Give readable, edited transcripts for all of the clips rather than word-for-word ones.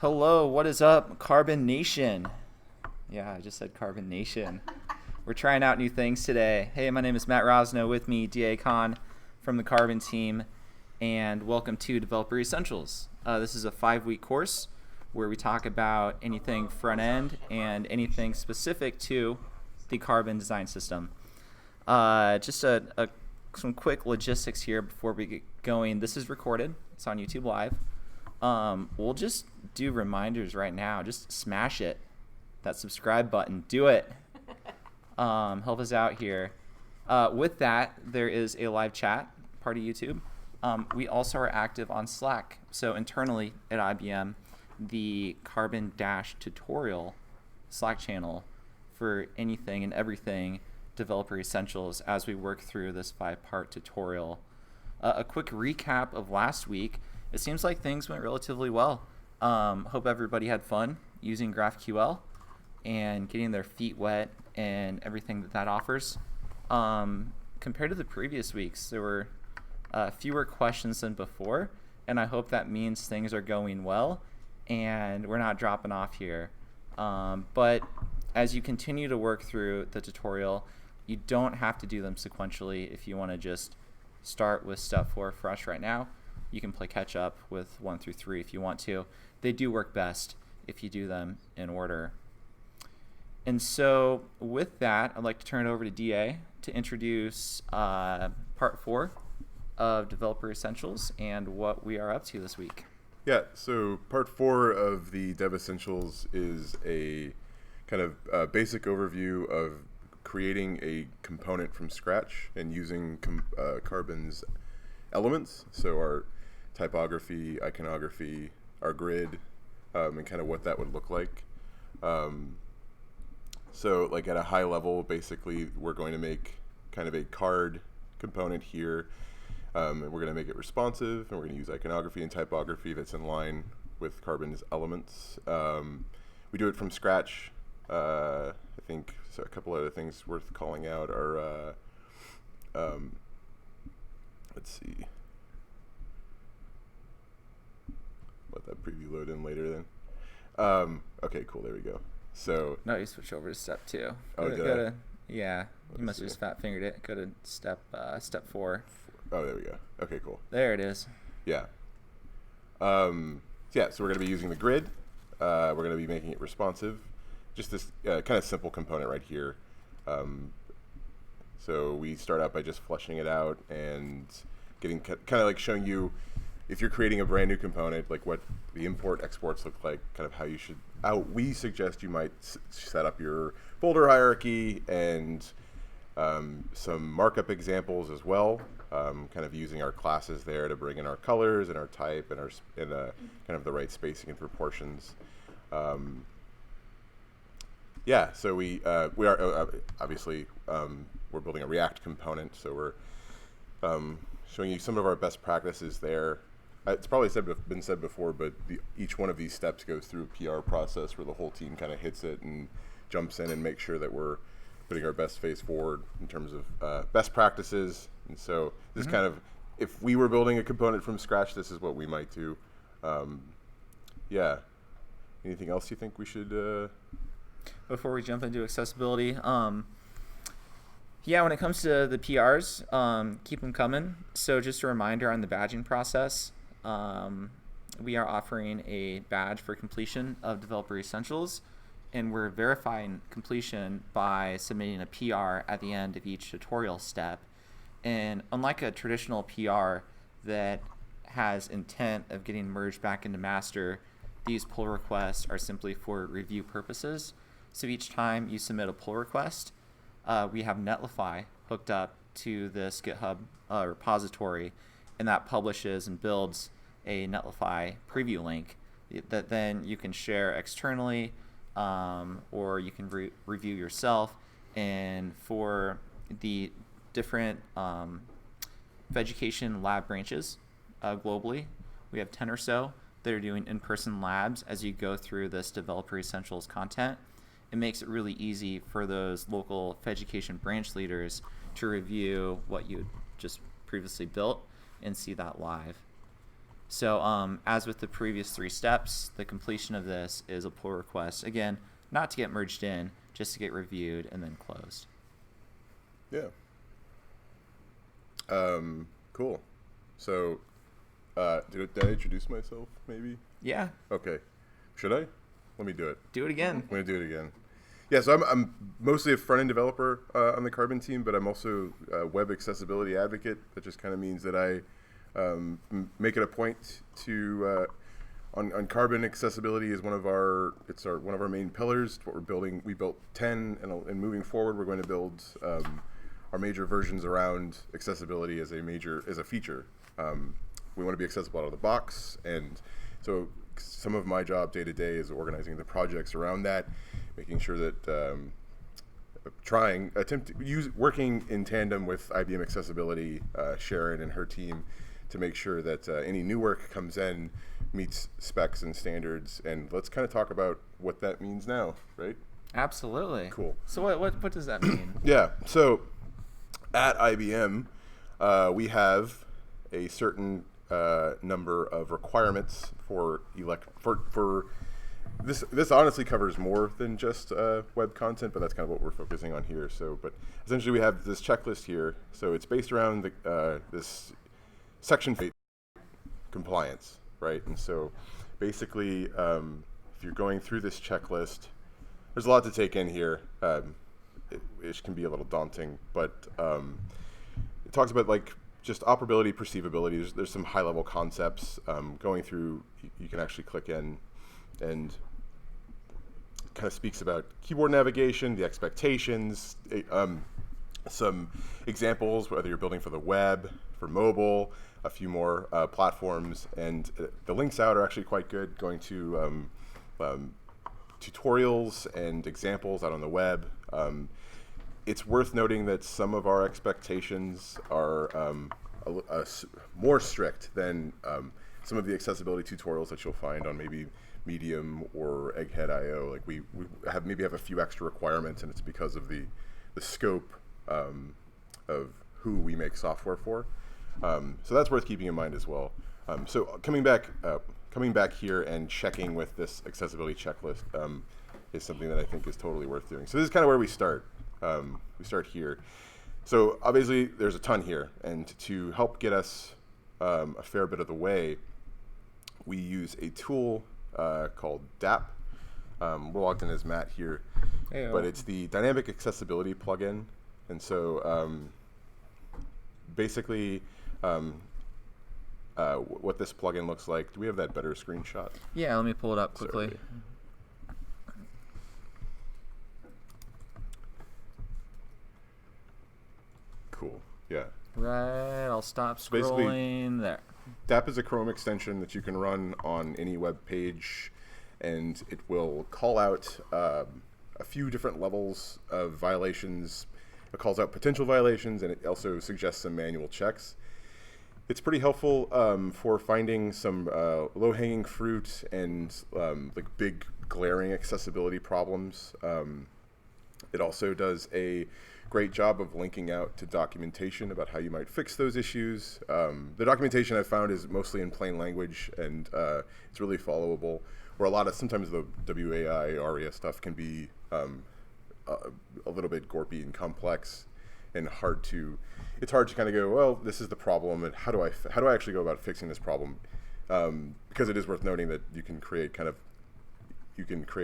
Hello, what is up, Carbon Nation? Yeah, I just said Carbon Nation. We're trying out new things today. Hey, my name is Matt Rosno, with me, DA Khan from the Carbon team, and welcome to Developer Essentials. This is a 5-week course where we talk about anything front end and anything specific to the Carbon design system. Just some quick logistics here before we get going. This is recorded. It's on YouTube Live. We'll just do reminders right now. Just smash it. That subscribe button. Do it. Help us out here. With that, there is a live chat part of YouTube. We also are active on Slack. So internally at IBM, the Carbon tutorial Slack channel for anything and everything Developer Essentials as we work through this 5-part tutorial. A quick recap of last week. It seems like things went relatively well. Hope everybody had fun using GraphQL and getting their feet wet and everything that offers. Compared to the previous weeks, there were fewer questions than before, and I hope that means things are going well and we're not dropping off here. But as you continue to work through the tutorial, you don't have to do them sequentially. If you want to just start with step 4 fresh right now, you can play catch up with 1 through 3 if you want to. They do work best if you do them in order. And so with that, I'd like to turn it over to DA to introduce part 4 of Developer Essentials and what we are up to this week. Yeah, so part 4 of the Dev Essentials is a kind of basic overview of creating a component from scratch and using Carbon's elements, so our typography, iconography, our grid, and kind of what that would look like. So like at a high level, basically we're going to make kind of a card component here, and we're going to make it responsive, and we're going to use iconography and typography that's in line with Carbon's elements. We do it from scratch. I think so. A couple other things worth calling out are, let's see. Let that preview load in later then. Okay, cool. There we go. So no, you switch over to step 2. Oh, yeah, you must have just fat fingered it. Go to step 4. Oh, there we go. Okay, cool. There it is. Yeah. Yeah. So we're going to be using the grid. We're going to be making it responsive. Just this kind of simple component right here. So we start out by just fleshing it out and getting kind of like showing you, if you're creating a brand new component, like what the import exports look like, kind of how we suggest you might set up your folder hierarchy, and some markup examples as well. Kind of using our classes there to bring in our colors and our type and kind of the right spacing and proportions. Yeah, so we are obviously we're building a React component, so we're showing you some of our best practices there. It's probably been said before, but each one of these steps goes through a PR process where the whole team kind of hits it and jumps in and makes sure that we're putting our best face forward in terms of best practices. And so this kind of, if we were building a component from scratch, this is what we might do. Yeah. Anything else you think we should? Before we jump into accessibility, yeah, when it comes to the PRs, keep them coming. So just a reminder on the badging process. We are offering a badge for completion of Developer Essentials, and we're verifying completion by submitting a PR at the end of each tutorial step. And unlike a traditional PR that has intent of getting merged back into master, these pull requests are simply for review purposes. So each time you submit a pull request, we have Netlify hooked up to this GitHub repository, and that publishes and builds a Netlify preview link that then you can share externally, or you can review yourself. And for the different education lab branches globally, we have 10 or so that are doing in-person labs as you go through this Developer Essentials content. It makes it really easy for those local education branch leaders to review what you just previously built and see that live. So as with the previous 3 steps, the completion of this is a pull request. Again, not to get merged in, just to get reviewed and then closed. Yeah. Cool. So, did I introduce myself, maybe? Yeah. Okay. Should I? Let me do it. Do it again. I'm going to do it again. Yeah, so I'm mostly a front-end developer on the Carbon team, but I'm also a web accessibility advocate. That just kind of means that I make it a point to on Carbon, accessibility is one of our main pillars. What we're building, we built 10, and moving forward, we're going to build our major versions around accessibility as a feature. We want to be accessible out of the box, and so some of my job day to day is organizing the projects around that, making sure that working in tandem with IBM Accessibility, Sharon and her team, to make sure that any new work comes in meets specs and standards. And let's kind of talk about what that means now, right? Absolutely. Cool. So what does that mean? Yeah. So at IBM, we have a certain number of requirements for this. This honestly covers more than just web content, but that's kind of what we're focusing on here. So, but essentially, we have this checklist here. So it's based around this section 8 compliance, right? And so, basically, if you're going through this checklist, there's a lot to take in here. It can be a little daunting, but it talks about like just operability, perceivability. There's some high-level concepts going through. You can actually click in and kind of speaks about keyboard navigation, the expectations, some examples, whether you're building for the web, for mobile, a few more platforms, and the links out are actually quite good, going to tutorials and examples out on the web. It's worth noting that some of our expectations are more strict than some of the accessibility tutorials that you'll find on maybe Medium or Egghead.io. Like we have a few extra requirements, and it's because of the scope of who we make software for. So that's worth keeping in mind as well. So coming back here and checking with this accessibility checklist is something that I think is totally worth doing. So this is kind of where we start. We start here. So obviously there's a ton here, and to help get us a fair bit of the way, we use a tool called DAP. We're logged in as Matt here, but it's the Dynamic Accessibility plugin. And so basically what this plugin looks like, do we have that better screenshot? Yeah, let me pull it up quickly. Sorry. Cool, yeah. Right, I'll stop scrolling there. DAP is a Chrome extension that you can run on any web page, and it will call out a few different levels of violations. It calls out potential violations, and it also suggests some manual checks. It's pretty helpful for finding some low-hanging fruit and like big glaring accessibility problems. It also does a great job of linking out to documentation about how you might fix those issues. The documentation I've found is mostly in plain language, and it's really followable. Where sometimes the WAI, ARIA stuff can be a little bit gorpy and complex, and it's hard to kind of go, well, this is the problem, and how do I actually go about fixing this problem? Because it is worth noting that you can create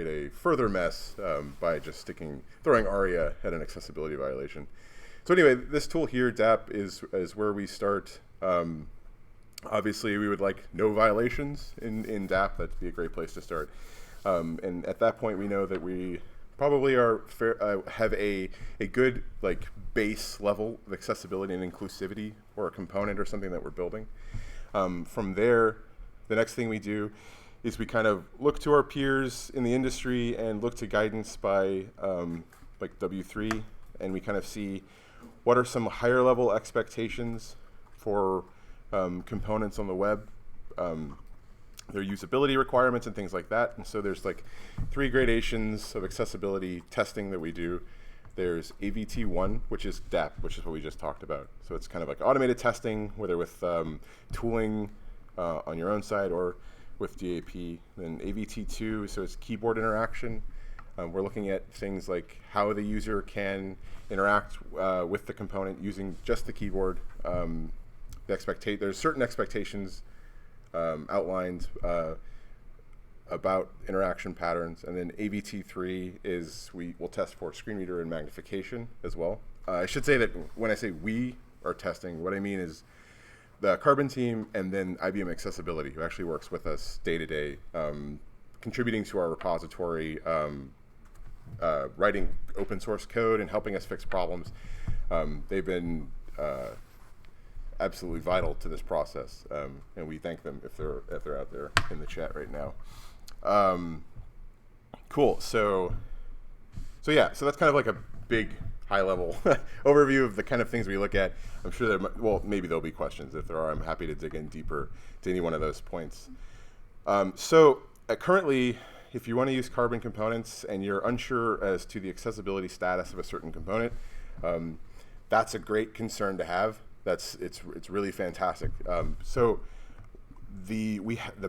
a further mess by just throwing ARIA at an accessibility violation. So anyway, this tool here, DAP, is where we start. Obviously, we would like no violations in DAP. That'd be a great place to start. And at that point, we know that we probably have a good like base level of accessibility and inclusivity for a component or something that we're building. From there, the next thing we do is we kind of look to our peers in the industry and look to guidance by like W3, and we kind of see what are some higher level expectations for components on the web, their usability requirements and things like that. And so there's like 3 gradations of accessibility testing that we do. There's AVT1, which is DAP, which is what we just talked about. So it's kind of like automated testing, whether with tooling on your own side or with DAP. Then AVT2, so it's keyboard interaction. We're looking at things like how the user can interact with the component using just the keyboard. There's certain expectations outlined about interaction patterns, and then AVT3 is we will test for screen reader and magnification as well. I should say that when I say we are testing, what I mean is the Carbon team and then IBM Accessibility, who actually works with us day to day, contributing to our repository, writing open source code and helping us fix problems. They've been absolutely vital to this process, and we thank them if they're out there in the chat right now. Cool. So that's kind of like a big high-level overview of the kind of things we look at. I'm sure maybe there'll be questions. If there are, I'm happy to dig in deeper to any one of those points. Currently, if you want to use Carbon components and you're unsure as to the accessibility status of a certain component, that's a great concern to have. It's really fantastic. So the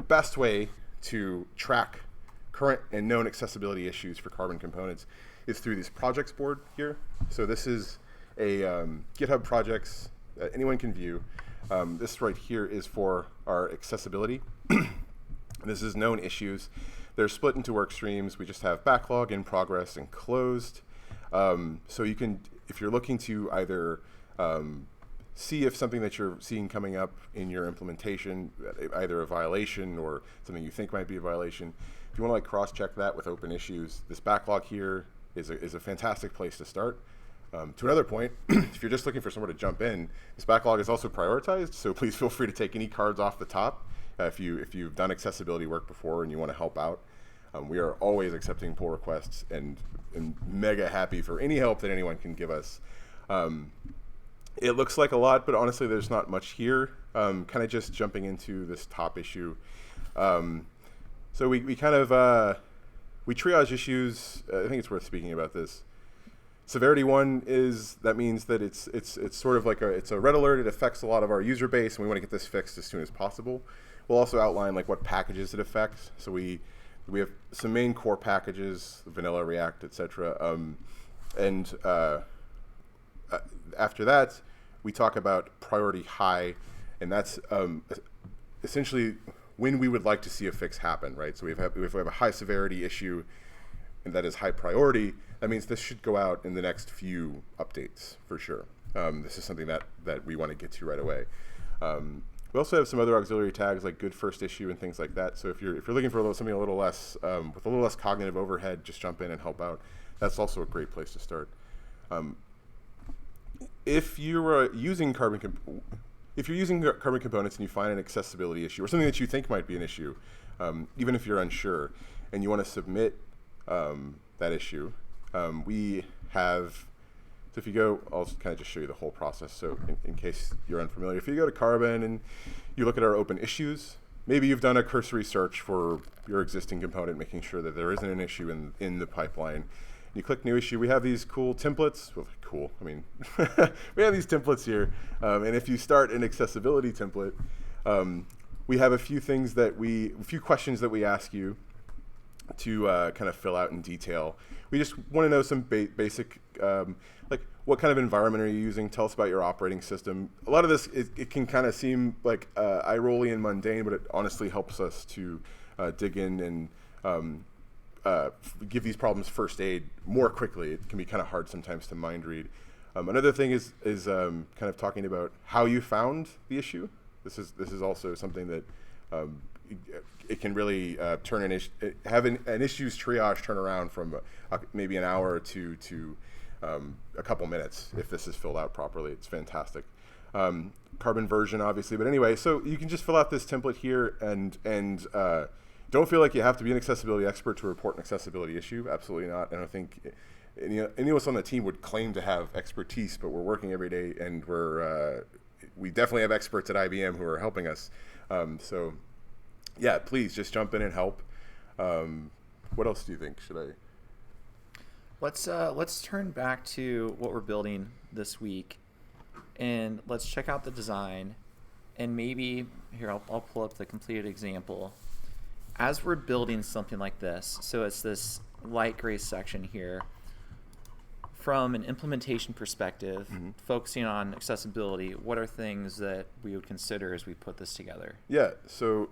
best way to track current and known accessibility issues for Carbon components is through this projects board here. So this is a GitHub projects that anyone can view. This right here is for our accessibility. This is known issues. They're split into work streams. We just have backlog, in progress, and closed. So you can, if you're looking to either see if something that you're seeing coming up in your implementation, either a violation or something you think might be a violation, if you want to like cross-check that with open issues, this backlog here is a fantastic place to start. To another point, if you're just looking for somewhere to jump in, this backlog is also prioritized, so please feel free to take any cards off the top if you've done accessibility work before and you want to help out. We are always accepting pull requests and mega happy for any help that anyone can give us. It looks like a lot, but honestly, there's not much here. Kind of just jumping into this top issue. So we kind of we triage issues. I think it's worth speaking about this. Severity 1 means that it's sort of like it's a red alert. It affects a lot of our user base, and we want to get this fixed as soon as possible. We'll also outline like what packages it affects. So we have some main core packages, vanilla, React, etc. After that, we talk about priority high, and that's essentially when we would like to see a fix happen, right? So if we have a high severity issue, and that is high priority, that means this should go out in the next few updates for sure. This is something that we want to get to right away. We also have some other auxiliary tags like good first issue and things like that. So if you're looking for something a little less with a little less cognitive overhead, just jump in and help out. That's also a great place to start. If you're using Carbon components and you find an accessibility issue or something that you think might be an issue, even if you're unsure, and you want to submit that issue, we have. So if you go, I'll kind of just show you the whole process. So in case you're unfamiliar, if you go to Carbon and you look at our open issues, maybe you've done a cursory search for your existing component, making sure that there isn't an issue in the pipeline. You click new issue. We have these cool templates. Well, cool. I mean, we have these templates here. And if you start an accessibility template, we have a few questions that we ask you to kind of fill out in detail. We just want to know some basic, like what kind of environment are you using? Tell us about your operating system. A lot of this, it can kind of seem like eye-rolly and mundane, but it honestly helps us to dig in and give these problems first aid more quickly. It can be kind of hard sometimes to mind read. Another thing is kind of talking about how you found the issue. This is also something that it can really have an issues triage turn around from maybe an hour or two to a couple minutes if this is filled out properly. It's fantastic. Carbon version, obviously, but anyway, so you can just fill out this template here and don't feel like you have to be an accessibility expert to report an accessibility issue. Absolutely not. And I think any of us on the team would claim to have expertise, but we're working every day, and we definitely have experts at IBM who are helping us. So yeah, please just jump in and help. What else do you think? Should I? Let's turn back to what we're building this week, and let's check out the design And maybe, here, I'll pull up the completed example. As we're building something like this, so it's this light gray section here, from an implementation perspective, focusing on accessibility, what are things that we would consider as we put this together? Yeah, so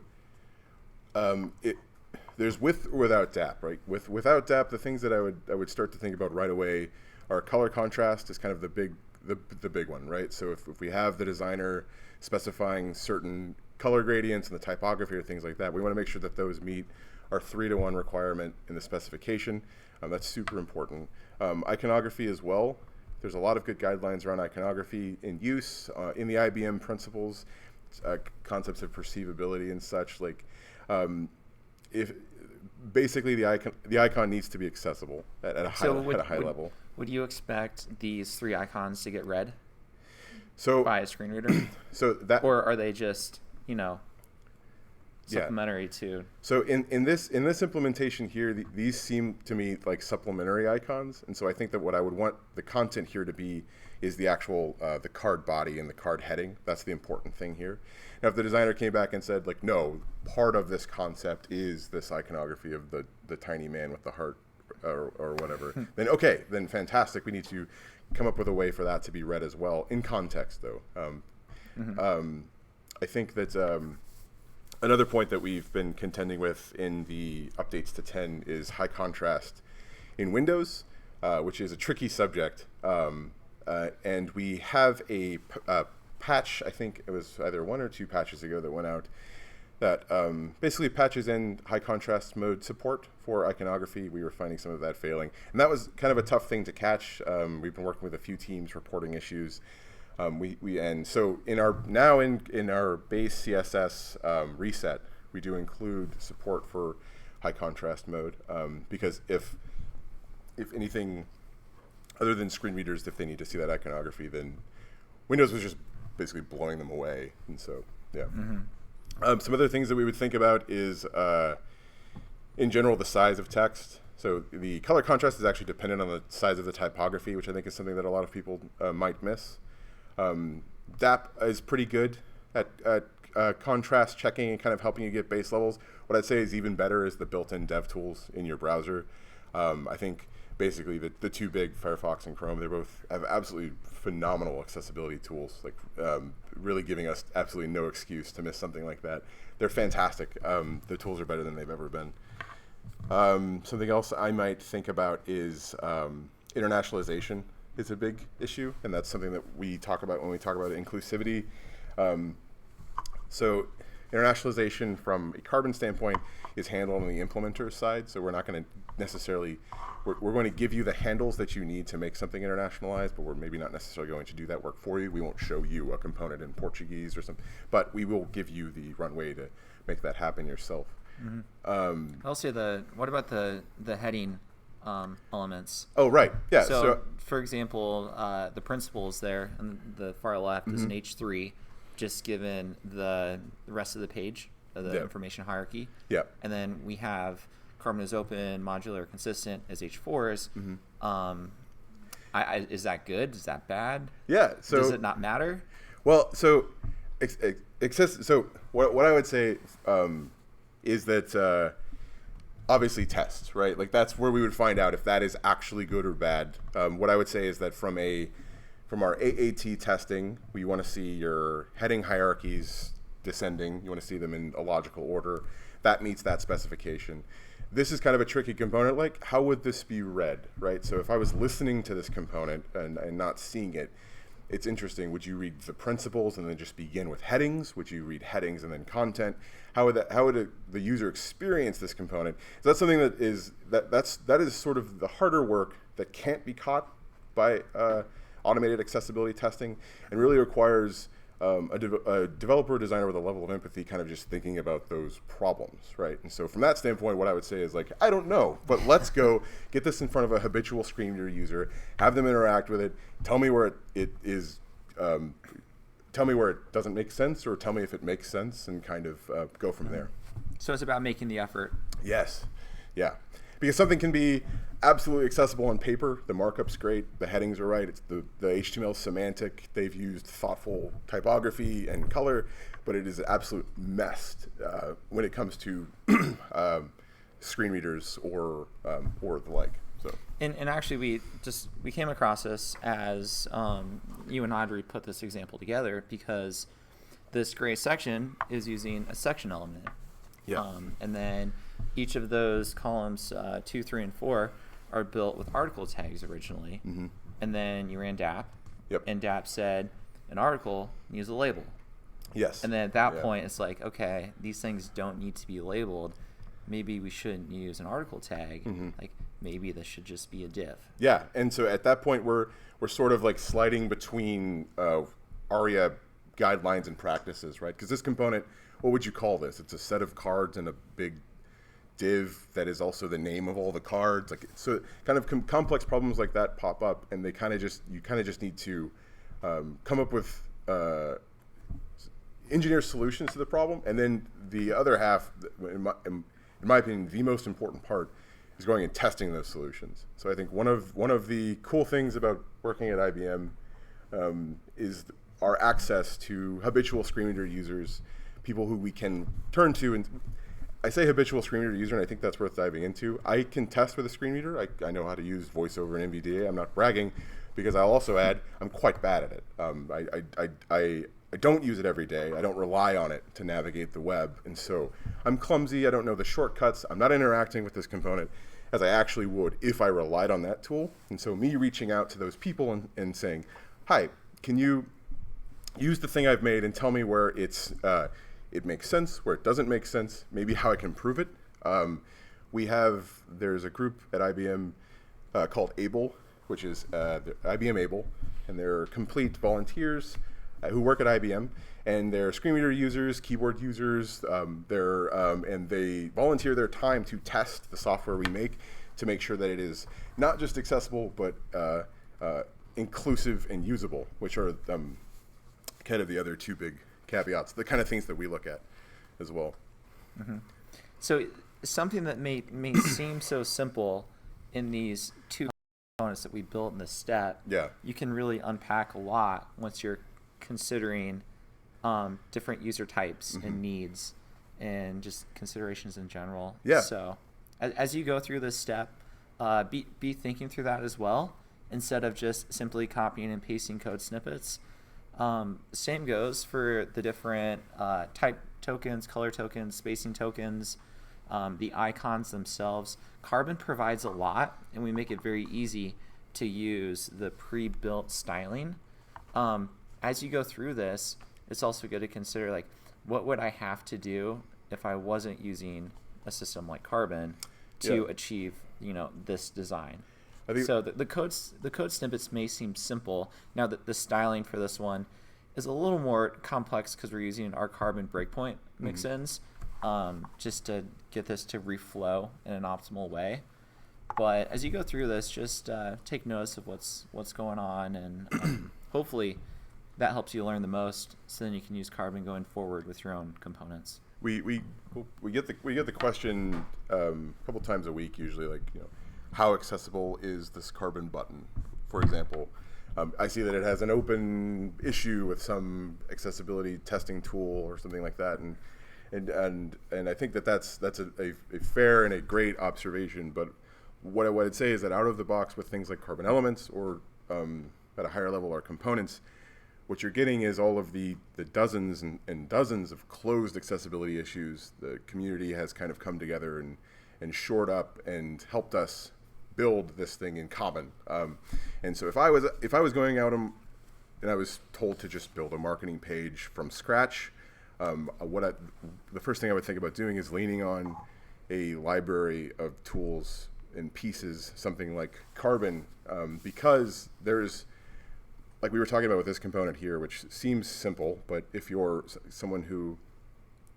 there's with or without DAP, right? Without DAP, the things that I would start to think about right away are color contrast is kind of the big one, right? So if we have the designer specifying certain color gradients and the typography or things like that, we want to make sure that those meet our 3-to-1 requirement in the specification. That's super important. Iconography as well. There's a lot of good guidelines around iconography in use in the IBM principles, concepts of perceivability and such. Like, if basically the icon needs to be accessible at a high level. Would you expect these 3 icons to get read so by a screen reader? So that, or are they just supplementary to? So in this implementation here, these seem to me like supplementary icons, and so I think that what I would want the content here to be is the actual the card body and the card heading. That's the important thing here. Now, if the designer came back and said, like, no, part of this concept is this iconography of the tiny man with the heart or whatever, then okay, then fantastic. We need to come up with a way for that to be read as well in context, though. I think that another point that we've been contending with in the updates to 10 is high contrast in Windows, which is a tricky subject. And we have a patch, I think it was either 1 or 2 patches ago that went out that basically patches in high contrast mode support for iconography. We were finding some of that failing. And that was kind of a tough thing to catch. We've been working with a few teams reporting issues. And so in our base CSS reset, we do include support for high contrast mode because if anything other than screen readers, if they need to see that iconography, then Windows was just basically blowing them away. And so, yeah. Some other things that we would think about is, in general, the size of text. So the color contrast is actually dependent on the size of the typography, which I think is something that a lot of people might miss. DAP is pretty good at contrast checking and kind of helping you get base levels. What I'd say is even better is the built-in dev tools in your browser. I think basically the 2 big, Firefox and Chrome, they both have absolutely phenomenal accessibility tools, like really giving us absolutely no excuse to miss something like that. They're fantastic. The tools are better than they've ever been. Something else I might think about is internationalization is a big issue, and that's something that we talk about when we talk about inclusivity. So internationalization from a Carbon standpoint is handled on the implementer side, so we're not going to necessarily, we're going to give you the handles that you need to make something internationalized, but we're maybe not necessarily going to do that work for you. We won't show you a component in Portuguese or something, but we will give you the runway to make that happen yourself. I'll say what about the heading elements? Oh, right. Yeah. So for example, the principles there on the far left is an H3, just given the rest of the page of the information hierarchy. Yeah. And then we have Carbon is open, modular, consistent as H4s. Is that good? Is that bad? Yeah. So does it not matter? Well, so so what I would say is that obviously tests, right? Like that's where we would find out if that is actually good or bad. What I would say is that from our AAT testing, we want to see your heading hierarchies descending. You want to see them in a logical order. That meets that specification. This is kind of a tricky component. Like, how would this be read, right? So if I was listening to this component and not seeing it, it's interesting. Would you read the principles and then just begin with headings? Would you read headings and then content? How would the user experience this component? So that's something that is sort of the harder work that can't be caught by automated accessibility testing, and really requires a developer or designer with a level of empathy kind of just thinking about those problems, right? And so from that standpoint, what I would say is like, I don't know, but let's go get this in front of a habitual screen reader user, have them interact with it, tell me where it is, tell me where it doesn't make sense, or tell me if it makes sense, and kind of go from there. So it's about making the effort. Yes. Yeah. Because something can be absolutely accessible on paper. The markup's great. The headings are right. It's the HTML semantic. They've used thoughtful typography and color, but it is an absolute mess when it comes to screen readers or the like. So. And actually, we came across this as you and Audrey put this example together because this gray section is using a section element. Yeah. And then each of those columns 2, 3, and 4 are built with article tags originally. Mm-hmm. And then you ran DAP. Yep. And DAP said an article needs a label. Yes. And then at that point, it's like, okay, these things don't need to be labeled. Maybe we shouldn't use an article tag. Mm-hmm. Like maybe this should just be a div. Yeah. And so at that point, we're sort of like sliding between ARIA guidelines and practices, right? Because this component, what would you call this? It's a set of cards and a big div that is also the name of all the cards. Like, so kind of complex problems like that pop up, and you kind of just need to come up with engineer solutions to the problem. And then the other half, in my opinion, the most important part is going and testing those solutions. So I think one of the cool things about working at IBM is our access to habitual screen reader users, people who we can turn to. And I say habitual screen reader user, and I think that's worth diving into. I can test with a screen reader. I know how to use VoiceOver and NVDA. I'm not bragging, because I'll also add I'm quite bad at it. I don't use it every day. I don't rely on it to navigate the web, and so I'm clumsy. I don't know the shortcuts. I'm not interacting with this component as I actually would if I relied on that tool. And so me reaching out to those people and saying, hi, can you use the thing I've made and tell me where it makes sense, where it doesn't make sense, maybe how I can improve it. There's a group at IBM called ABLE, which is IBM ABLE, and they're complete volunteers who work at IBM, and they're screen reader users, keyboard users, and they volunteer their time to test the software we make to make sure that it is not just accessible, but inclusive and usable, which are kind of the other two big caveats, the kind of things that we look at as well. Mm-hmm. So something that may seem so simple in these two components that we built in this step, you can really unpack a lot once you're considering different user types Mm-hmm. and needs and just considerations in general. Yeah. So as you go through this step, be thinking through that as well, instead of just simply copying and pasting code snippets. Same goes for the different type tokens, color tokens, spacing tokens, the icons themselves. Carbon provides a lot, and we make it very easy to use the pre-built styling. As you go through this, it's also good to consider, like, what would I have to do if I wasn't using a system like Carbon to achieve, this design? So the code snippets may seem simple. Now that the styling for this one is a little more complex because we're using our Carbon breakpoint mixins just to get this to reflow in an optimal way. But as you go through this, just take notice of what's going on, and hopefully that helps you learn the most. So then you can use Carbon going forward with your own components. We get the question a couple times a week, usually, like, how accessible is this Carbon button, for example? I see that it has an open issue with some accessibility testing tool or something like that, and I think that's a fair and a great observation. But what I'd say is that out of the box with things like Carbon elements or at a higher level our components, what you're getting is all of the dozens and dozens of closed accessibility issues. The community has kind of come together and shored up and helped us build this thing in common. And so if I was going out and I was told to just build a marketing page from scratch, the first thing I would think about doing is leaning on a library of tools and pieces, something like Carbon, because there's, like we were talking about with this component here, which seems simple, but if you're someone who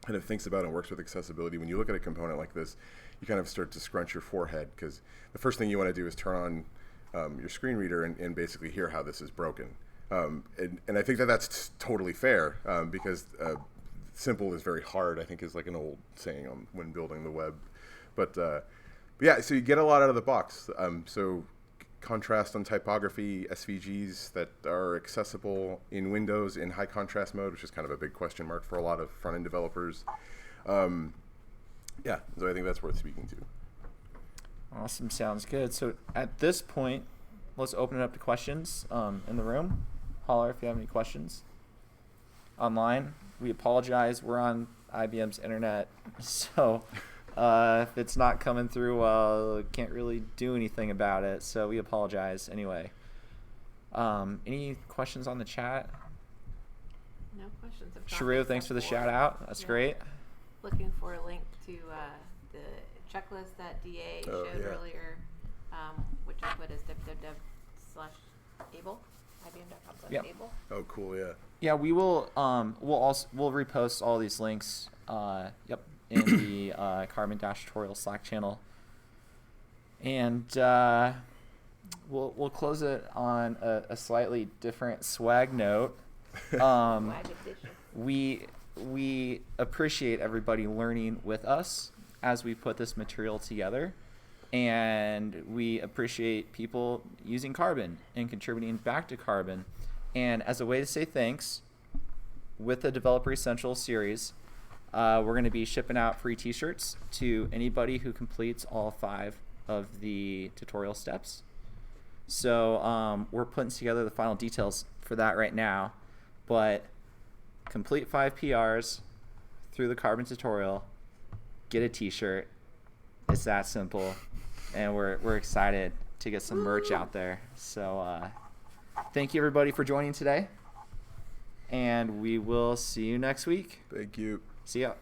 kind of thinks about and works with accessibility, when you look at a component like this, you kind of start to scrunch your forehead, because the first thing you want to do is turn on your screen reader and basically hear how this is broken. And I think that's totally fair, because simple is very hard, I think, is like an old saying when building the web. But Yeah, so you get a lot out of the box. So contrast on typography, SVGs that are accessible in Windows in high contrast mode, which is kind of a big question mark for a lot of front-end developers. Yeah, so I think that's worth speaking to. Awesome, sounds good. So at this point, let's open it up to questions in the room. Holler if you have any questions. Online, we apologize. We're on IBM's internet, so if it's not coming through well, can't really do anything about it, so we apologize anyway. Any questions on the chat? No questions. Sharu, thanks for the shout out. That's great. Looking for a link to the checklist that DA showed earlier, which I put as www.able, IBM.com/able. Oh, cool, yeah. Yeah, we will. We'll repost all these links. In the Carbon tutorial Slack channel, and we'll close it on a slightly different swag note. We appreciate everybody learning with us as we put this material together, and we appreciate people using Carbon and contributing back to Carbon. And as a way to say thanks, with the Developer Essentials series, we're going to be shipping out free t-shirts to anybody who completes all 5 of the tutorial steps. So we're putting together the final details for that right now, but complete 5 PRs through the Carbon tutorial, get a t-shirt. It's that simple, and we're excited to get some merch out there. So thank you everybody for joining today, and we will see you next week. Thank you. See ya.